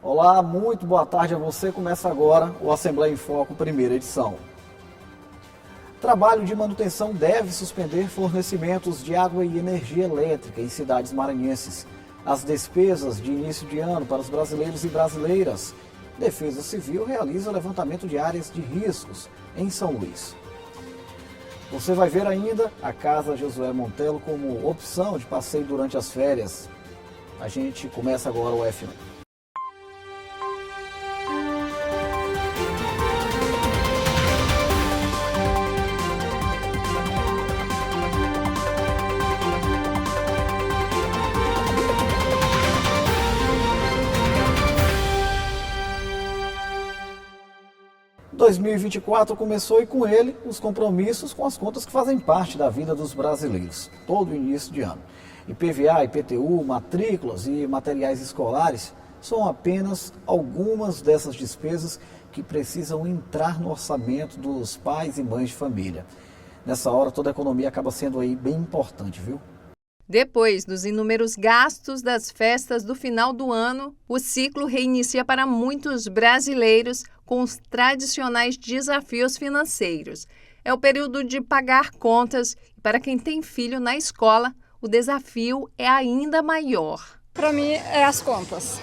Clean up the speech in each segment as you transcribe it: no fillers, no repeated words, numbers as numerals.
Olá, muito boa tarde a você. Começa agora o Assembleia em Foco, primeira edição. Trabalho de manutenção deve suspender fornecimentos de água e energia elétrica em cidades maranhenses. As despesas de início de ano para os brasileiros e brasileiras. Defesa Civil realiza levantamento de áreas de riscos em São Luís. Você vai ver ainda a Casa Josué Montelo como opção de passeio durante as férias. A gente começa agora o F1. 2024 começou e com ele os compromissos com as contas que fazem parte da vida dos brasileiros, todo início de ano. IPVA, IPTU, matrículas e materiais escolares são apenas algumas dessas despesas que precisam entrar no orçamento dos pais e mães de família. Nessa hora toda a economia acaba sendo aí bem importante, viu? Depois dos inúmeros gastos das festas do final do ano, o ciclo reinicia para muitos brasileiros com os tradicionais desafios financeiros. É o período de pagar contas e para quem tem filho na escola, o desafio é ainda maior. Para mim é as contas.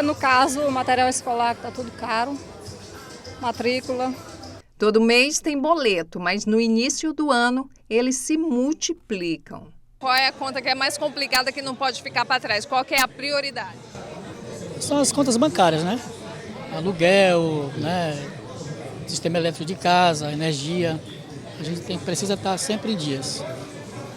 No caso, o material escolar está tudo caro, matrícula. Todo mês tem boleto, mas no início do ano eles se multiplicam. Qual é a conta que é mais complicada que não pode ficar para trás? Qual que é a prioridade? São as contas bancárias, né? Aluguel, né? Sistema elétrico de casa, energia. A gente precisa estar sempre em dias.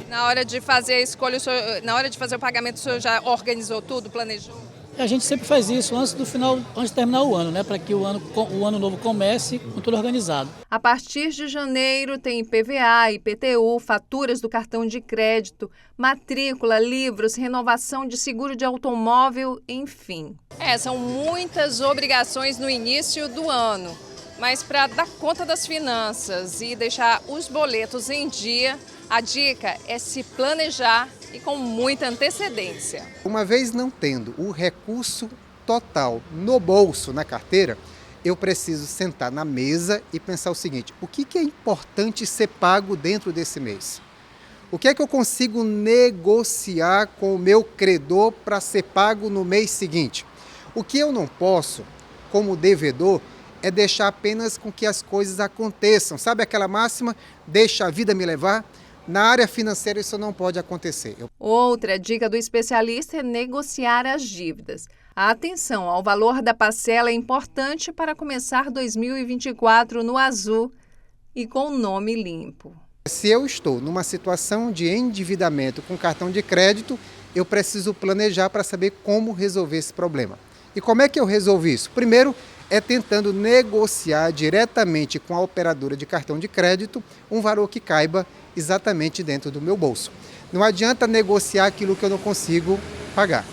Na hora de fazer a escolha, na hora de fazer o pagamento, o senhor já organizou tudo, planejou? A gente sempre faz isso antes de terminar o ano, né? Para que o ano novo comece com tudo organizado. A partir de janeiro tem IPVA, IPTU, faturas do cartão de crédito, matrícula, livros, renovação de seguro de automóvel, enfim. São muitas obrigações no início do ano, mas para dar conta das finanças e deixar os boletos em dia, a dica é se planejar e com muita antecedência. Uma vez não tendo o recurso total no bolso, na carteira, eu preciso sentar na mesa e pensar o seguinte: o que é importante ser pago dentro desse mês? O que é que eu consigo negociar com o meu credor para ser pago no mês seguinte? O que eu não posso, como devedor, é deixar apenas com que as coisas aconteçam. Sabe aquela máxima? Deixa a vida me levar? Na área financeira isso não pode acontecer. Outra dica do especialista é negociar as dívidas. A atenção ao valor da parcela é importante para começar 2024 no azul e com o nome limpo. Se eu estou numa situação de endividamento com cartão de crédito, eu preciso planejar para saber como resolver esse problema. E como é que eu resolvo isso? Primeiro, é tentando negociar diretamente com a operadora de cartão de crédito um valor que caiba exatamente dentro do meu bolso. Não adianta negociar aquilo que eu não consigo pagar.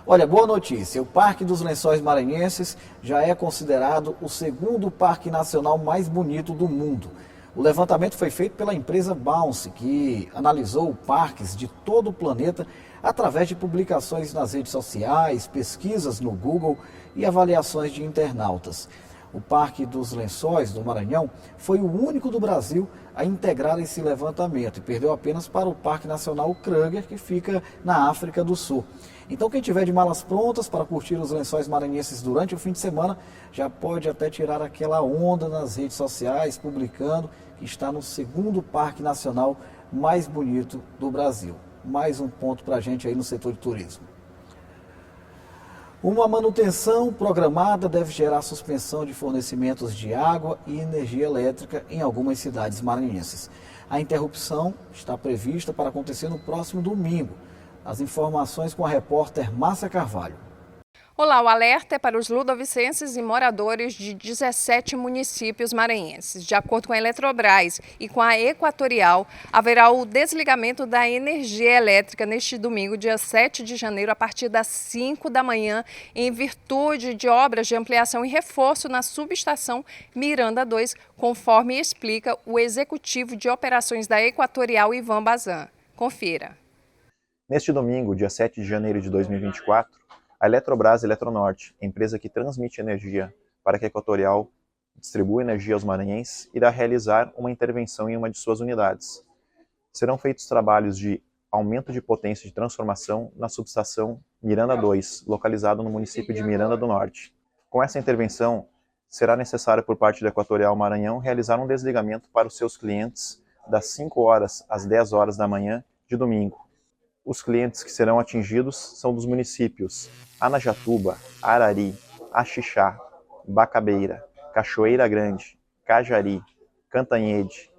Olha, boa notícia, o Parque dos Lençóis Maranhenses já é considerado o segundo parque nacional mais bonito do mundo. O levantamento foi feito pela empresa Bounce, que analisou parques de todo o planeta através de publicações nas redes sociais, pesquisas no Google e avaliações de internautas. O Parque dos Lençóis do Maranhão foi o único do Brasil a integrar esse levantamento e perdeu apenas para o Parque Nacional Kruger, que fica na África do Sul. Então quem tiver de malas prontas para curtir os lençóis maranhenses durante o fim de semana, já pode até tirar aquela onda nas redes sociais, publicando que está no segundo Parque Nacional mais bonito do Brasil. Mais um ponto para a gente aí no setor de turismo. Uma manutenção programada deve gerar suspensão de fornecimentos de água e energia elétrica em algumas cidades maranhenses. A interrupção está prevista para acontecer no próximo domingo. As informações com a repórter Márcia Carvalho. Olá, o alerta é para os ludovicenses e moradores de 17 municípios maranhenses. De acordo com a Eletrobras e com a Equatorial, haverá o desligamento da energia elétrica neste domingo, dia 7 de janeiro, a partir das 5 da manhã, em virtude de obras de ampliação e reforço na subestação Miranda 2, conforme explica o executivo de operações da Equatorial, Ivan Bazan. Confira. Neste domingo, dia 7 de janeiro de 2024, A Eletrobras e Eletronorte, empresa que transmite energia para que a Equatorial distribua energia aos maranhenses, irá realizar uma intervenção em uma de suas unidades. Serão feitos trabalhos de aumento de potência de transformação na subestação Miranda 2, localizada no município de Miranda do Norte. Com essa intervenção, será necessário por parte da Equatorial Maranhão realizar um desligamento para os seus clientes das 5 horas às 10 horas da manhã de domingo. Os clientes que serão atingidos são dos municípios Anajatuba, Arari, Axixá, Bacabeira, Cachoeira Grande, Cajari, Cantanhede,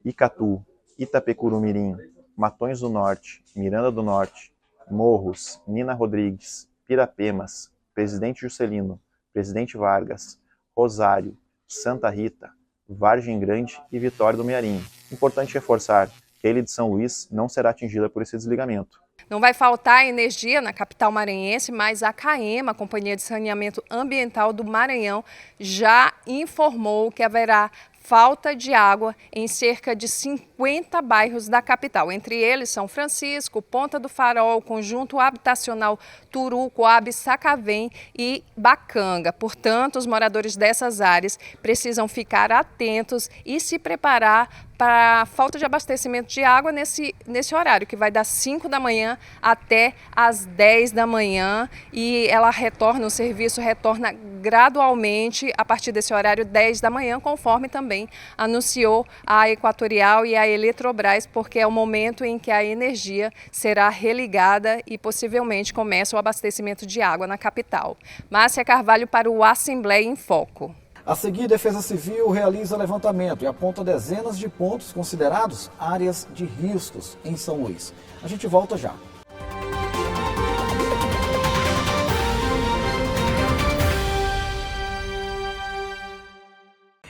Icatu, Itapecurumirim, Matões do Norte, Miranda do Norte, Morros, Nina Rodrigues, Pirapemas, Presidente Juscelino, Presidente Vargas, Rosário, Santa Rita, Vargem Grande e Vitória do Mearim. Importante reforçar que a ilha de São Luís não será atingida por esse desligamento. Não vai faltar energia na capital maranhense, mas a CAEMA, a Companhia de Saneamento Ambiental do Maranhão, já informou que haverá falta de água em cerca de 50 bairros da capital. Entre eles São Francisco, Ponta do Farol, Conjunto Habitacional Turu, Coab, Sacavém e Bacanga. Portanto, os moradores dessas áreas precisam ficar atentos e se preparar para a falta de abastecimento de água nesse horário, que vai das 5 da manhã até as 10 da manhã. E o serviço retorna gradualmente a partir desse horário, 10 da manhã, conforme também anunciou a Equatorial e a Eletrobras, porque é o momento em que a energia será religada e possivelmente começa o abastecimento de água na capital. Márcia Carvalho para o Assembleia em Foco. A seguir, a Defesa Civil realiza levantamento e aponta dezenas de pontos considerados áreas de riscos em São Luís. A gente volta já.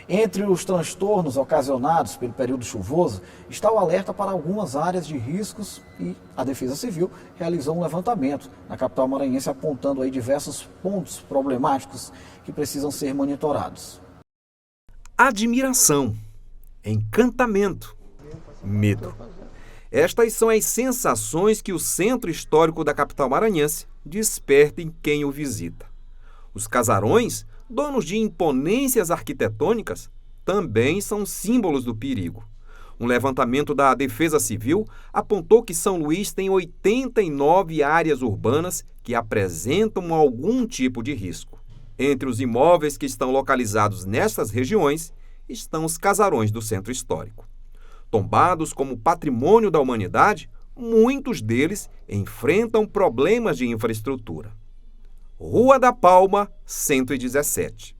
Entre os transtornos ocasionados pelo período chuvoso está o alerta para algumas áreas de riscos e a Defesa Civil realizou um levantamento na capital maranhense apontando aí diversos pontos problemáticos que precisam ser monitorados. Admiração, encantamento, medo. Estas são as sensações que o Centro Histórico da capital maranhense desperta em quem o visita. Os casarões, donos de imponências arquitetônicas, também são símbolos do perigo. Um levantamento da Defesa Civil apontou que São Luís tem 89 áreas urbanas que apresentam algum tipo de risco. Entre os imóveis que estão localizados nessas regiões estão os casarões do Centro Histórico. Tombados como patrimônio da humanidade, muitos deles enfrentam problemas de infraestrutura. Rua da Palma, 117.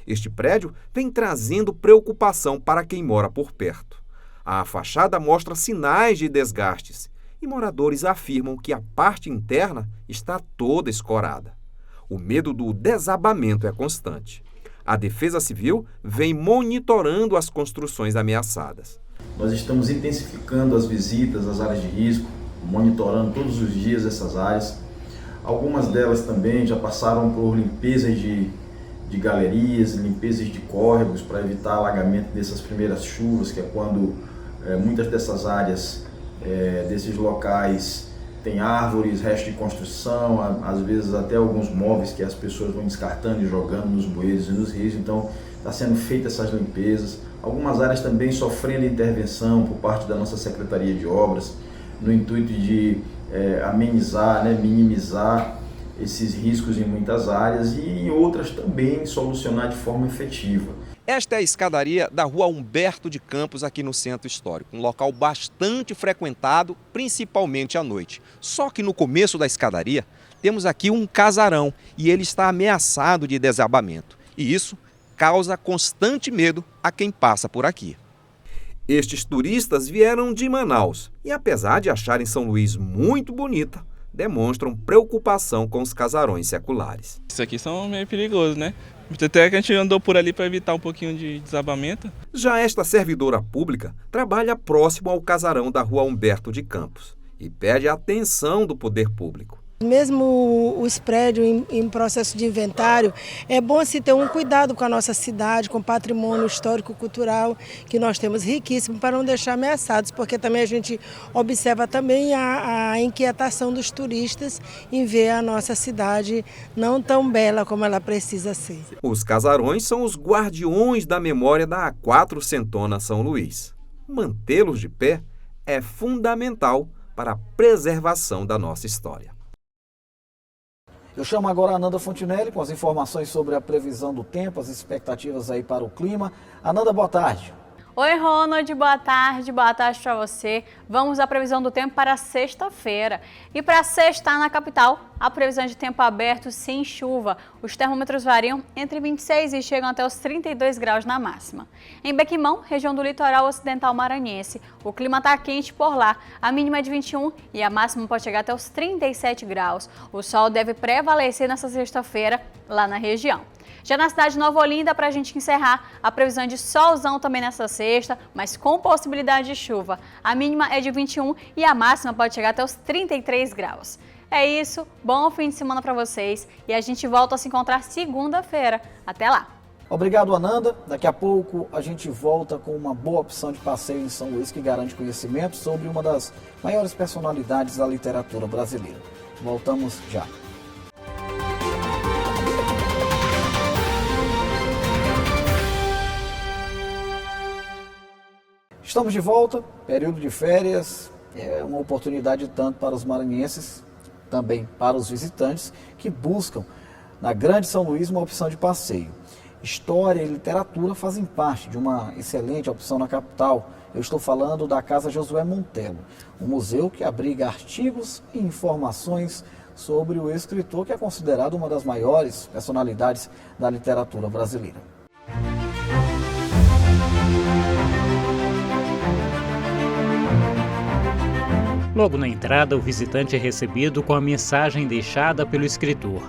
Este prédio vem trazendo preocupação para quem mora por perto. A fachada mostra sinais de desgastes e moradores afirmam que a parte interna está toda escorada. O medo do desabamento é constante. A Defesa Civil vem monitorando as construções ameaçadas. Nós estamos intensificando as visitas às áreas de risco, monitorando todos os dias essas áreas. Algumas delas também já passaram por limpezas de galerias, limpezas de córregos para evitar alagamento dessas primeiras chuvas, que é quando muitas dessas áreas, desses locais, tem árvores, restos de construção, às vezes até alguns móveis que as pessoas vão descartando e jogando nos bueiros e nos rios. Então está sendo feitas essas limpezas. Algumas áreas também sofrendo intervenção por parte da nossa Secretaria de Obras, no intuito de amenizar, minimizar esses riscos em muitas áreas e em outras também solucionar de forma efetiva. Esta é a escadaria da Rua Humberto de Campos, aqui no Centro Histórico, um local bastante frequentado, principalmente à noite. Só que no começo da escadaria temos aqui um casarão e ele está ameaçado de desabamento. E isso causa constante medo a quem passa por aqui. Estes turistas vieram de Manaus e, apesar de acharem São Luís muito bonita, demonstram preocupação com os casarões seculares. Isso aqui são meio perigosos, né? Até que a gente andou por ali para evitar um pouquinho de desabamento. Já esta servidora pública trabalha próximo ao casarão da Rua Humberto de Campos e pede a atenção do poder público. Mesmo os prédios em processo de inventário, é bom se ter um cuidado com a nossa cidade, com o patrimônio histórico-cultural que nós temos riquíssimo, para não deixar ameaçados, porque também a gente observa também a inquietação dos turistas em ver a nossa cidade não tão bela como ela precisa ser. Os casarões são os guardiões da memória da quatrocentona São Luís. Mantê-los de pé é fundamental para a preservação da nossa história. Eu chamo agora a Ananda Fontinelli com as informações sobre a previsão do tempo, as expectativas aí para o clima. Ananda, boa tarde. Oi, Ronald, boa tarde para você. Vamos à previsão do tempo para sexta-feira. E para sexta na capital, a previsão de tempo aberto sem chuva. Os termômetros variam entre 26 e chegam até os 32 graus na máxima. Em Bequimão, região do litoral ocidental maranhense, o clima está quente por lá. A mínima é de 21 e a máxima pode chegar até os 37 graus. O sol deve prevalecer nessa sexta-feira lá na região. Já na cidade de Nova Olinda, para a gente encerrar, a previsão de solzão também nessa sexta, mas com possibilidade de chuva. A mínima é de 21 e a máxima pode chegar até os 33 graus. É isso, bom fim de semana para vocês e a gente volta a se encontrar segunda-feira. Até lá! Obrigado, Ananda. Daqui a pouco a gente volta com uma boa opção de passeio em São Luís que garante conhecimento sobre uma das maiores personalidades da literatura brasileira. Voltamos já. Estamos de volta, período de férias, é uma oportunidade tanto para os maranhenses, também para os visitantes que buscam na Grande São Luís uma opção de passeio. História e literatura fazem parte de uma excelente opção na capital. Eu estou falando da Casa Josué Montello, um museu que abriga artigos e informações sobre o escritor que é considerado uma das maiores personalidades da literatura brasileira. Logo na entrada, o visitante é recebido com a mensagem deixada pelo escritor.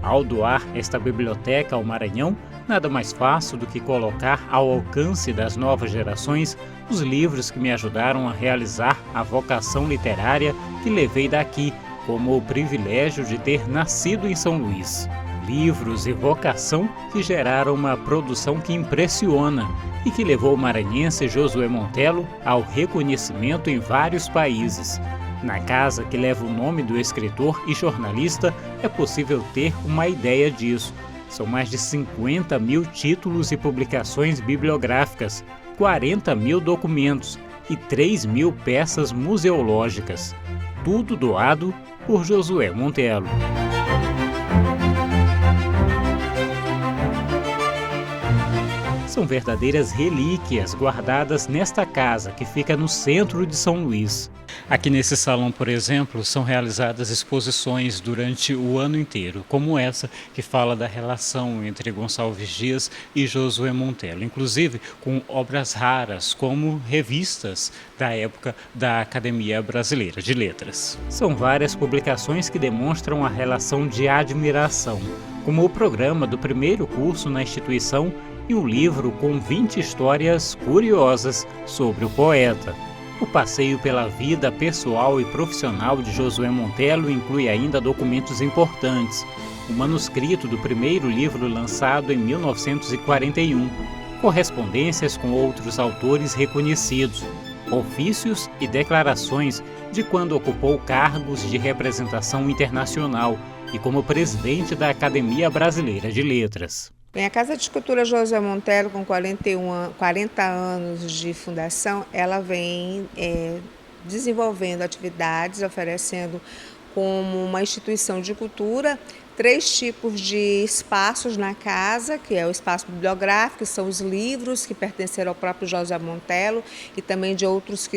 Ao doar esta biblioteca ao Maranhão, nada mais fácil do que colocar ao alcance das novas gerações os livros que me ajudaram a realizar a vocação literária que levei daqui, como o privilégio de ter nascido em São Luís. Livros e vocação que geraram uma produção que impressiona e que levou o maranhense Josué Montello ao reconhecimento em vários países. Na casa que leva o nome do escritor e jornalista, é possível ter uma ideia disso. São mais de 50 mil títulos e publicações bibliográficas, 40 mil documentos e 3 mil peças museológicas. Tudo doado por Josué Montello. São verdadeiras relíquias guardadas nesta casa que fica no centro de São Luís. Aqui nesse salão, por exemplo, são realizadas exposições durante o ano inteiro, como essa que fala da relação entre Gonçalves Dias e Josué Montello, inclusive com obras raras, como revistas da época da Academia Brasileira de Letras. São várias publicações que demonstram a relação de admiração, como o programa do primeiro curso na instituição e um livro com 20 histórias curiosas sobre o poeta. O passeio pela vida pessoal e profissional de Josué Montello inclui ainda documentos importantes. O manuscrito do primeiro livro lançado em 1941, correspondências com outros autores reconhecidos, ofícios e declarações de quando ocupou cargos de representação internacional e como presidente da Academia Brasileira de Letras. Bem, a Casa de Cultura Josué Montello, com 40 anos de fundação, ela vem desenvolvendo atividades, oferecendo como uma instituição de cultura 3 tipos de espaços na casa, que é o espaço bibliográfico, que são os livros que pertenceram ao próprio Josué Montello e também de outros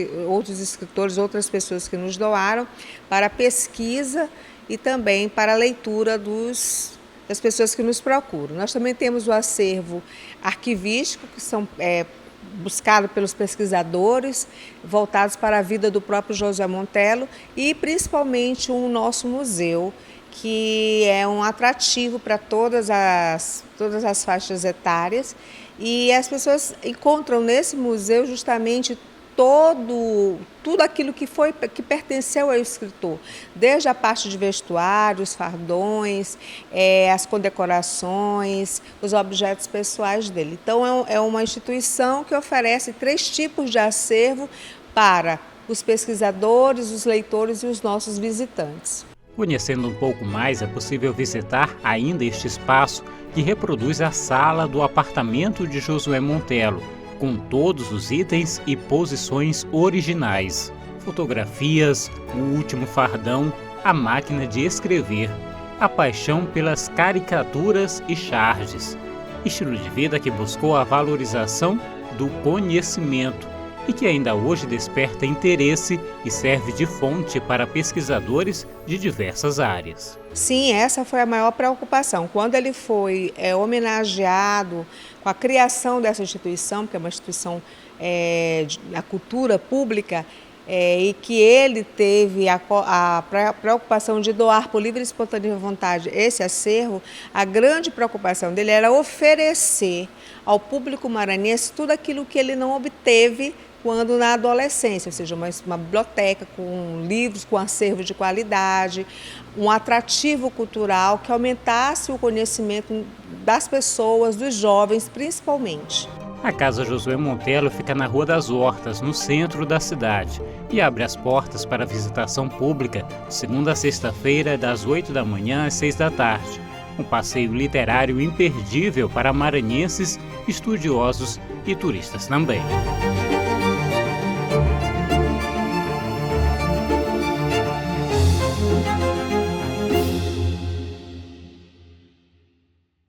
escritores, outras pessoas que nos doaram, para pesquisa e também para a leitura das pessoas que nos procuram. Nós também temos o acervo arquivístico, que são buscados pelos pesquisadores, voltados para a vida do próprio Josué Montello, e principalmente o nosso museu, que é um atrativo para todas as faixas etárias, e as pessoas encontram nesse museu justamente tudo aquilo que pertenceu ao escritor, desde a parte de vestuários, fardões, as condecorações, os objetos pessoais dele. Então é uma instituição que oferece 3 tipos de acervo para os pesquisadores, os leitores e os nossos visitantes. Conhecendo um pouco mais, é possível visitar ainda este espaço que reproduz a sala do apartamento de Josué Montello, com todos os itens e posições originais. Fotografias, o último fardão, a máquina de escrever, a paixão pelas caricaturas e charges. Estilo de vida que buscou a valorização do conhecimento e que ainda hoje desperta interesse e serve de fonte para pesquisadores de diversas áreas. Sim, essa foi a maior preocupação. Quando ele foi homenageado com a criação dessa instituição, que é uma instituição da cultura pública, e que ele teve a preocupação de doar por livre e espontânea vontade esse acervo, a grande preocupação dele era oferecer ao público maranhense tudo aquilo que ele não obteve quando na adolescência, ou seja, uma biblioteca com livros, com acervo de qualidade, um atrativo cultural que aumentasse o conhecimento das pessoas, dos jovens principalmente. A Casa Josué Montello fica na Rua das Hortas, no centro da cidade, e abre as portas para visitação pública de segunda a sexta-feira, das 8 da manhã às 6 da tarde. Um passeio literário imperdível para maranhenses, estudiosos e turistas também.